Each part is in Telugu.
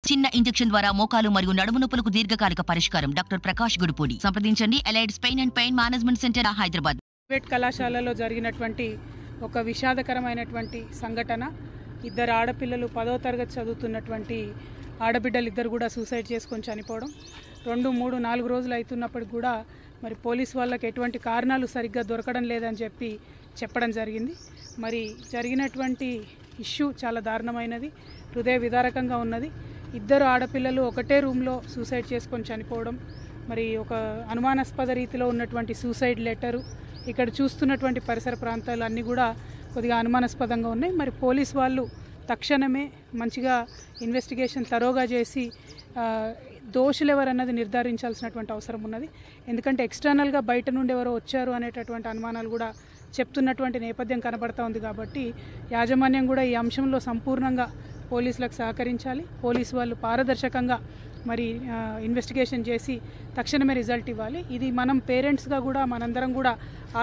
చిన్న ఇంజెక్షన్ ద్వారా మోకాలు మరియు నడుము నొప్పులకు దీర్ఘకాలిక పరిష్కారం. డాక్టర్ ప్రకాష్ గుడిపూడి. సంప్రదించండి. ఎలైడ్స్ pain and pain management centre, Hyderabad. Private కళాశాలలో జరిగినటువంటి ఒక విషాదకరమైనటువంటి సంఘటన. ఇద్దరు ఆడపిల్లలు 10వ తరగతి చదువుతున్నటువంటి ఆడబిడ్డలు ఇద్దరు కూడా సూసైడ్ చేసుకొని చనిపోవడం. 2, 3, 4 రోజులు అవుతున్నప్పటికి కూడా మరి పోలీస్ వాళ్ళకి ఎటువంటి కారణాలు సరిగ్గా దొరకడం లేదని చెప్పడం జరిగింది. మరి జరిగినటువంటి ఇష్యూ చాలా దారుణమైనది, హృదయ విదారకంగా ఉన్నది. ఇద్దరు ఆడపిల్లలు ఒకటే రూమ్లో సూసైడ్ చేసుకొని చనిపోవడం, మరి ఒక అనుమానాస్పద రీతిలో ఉన్నటువంటి సూసైడ్ లెటరు, ఇక్కడ చూస్తున్నటువంటి పరిసర ప్రాంతాలు అన్నీ కూడా కొద్దిగా అనుమానాస్పదంగా ఉన్నాయి. మరి పోలీస్ వాళ్ళు తక్షణమే మంచిగా ఇన్వెస్టిగేషన్ తరోగా చేసి దోషులు ఎవరన్నది నిర్ధారించాల్సినటువంటి అవసరం ఉన్నది. ఎందుకంటే ఎక్స్టర్నల్గా బయట నుండి ఎవరో వచ్చారు అనేటటువంటి అనుమానాలు కూడా చెప్తున్నటువంటి నేపథ్యం కనబడతా ఉంది. కాబట్టి యాజమాన్యం కూడా ఈ అంశంలో సంపూర్ణంగా పోలీసులకు సహకరించాలి. పోలీసు వాళ్ళు పారదర్శకంగా మరి ఇన్వెస్టిగేషన్ చేసి తక్షణమే రిజల్ట్ ఇవ్వాలి. ఇది మనం పేరెంట్స్గా కూడా మనందరం కూడా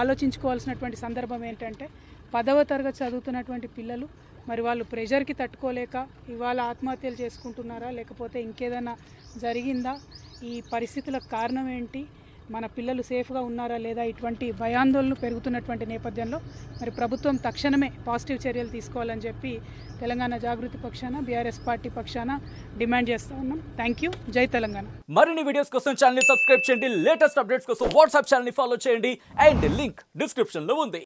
ఆలోచించుకోవాల్సినటువంటి సందర్భం ఏంటంటే 10వ తరగతి చదువుతున్నటువంటి పిల్లలు మరి వాళ్ళు ప్రెషర్కి తట్టుకోలేక ఇవాళ ఆత్మహత్యలు చేసుకుంటున్నారా, లేకపోతే ఇంకేదైనా జరిగిందా, ఈ పరిస్థితులకు కారణం ఏంటి, మన పిల్లలు సేఫ్గా ఉన్నారా లేదా, ఇటువంటి భయాందోళనలు పెరుగుతున్నటువంటి నేపథ్యంలో మరి ప్రభుత్వం తక్షణమే పాజిటివ్ చర్యలు తీసుకోవాలని చెప్పి తెలంగాణ జాగృతి పక్షాన, బీఆర్ఎస్ పార్టీ పక్షాన డిమాండ్ చేస్తూ ఉన్నాం. Thank you. జై తెలంగాణ. మరిన్ని వీడియోస్ కోసం ఛానల్ ని సబ్స్క్రైబ్ చేయండి. లేటెస్ట్ అప్డేట్స్ కోసం వాట్సాప్ ఛానల్ ని ఫాలో చేయండి. అండ్ లింక్ డిస్క్రిప్షన్ లో ఉంది.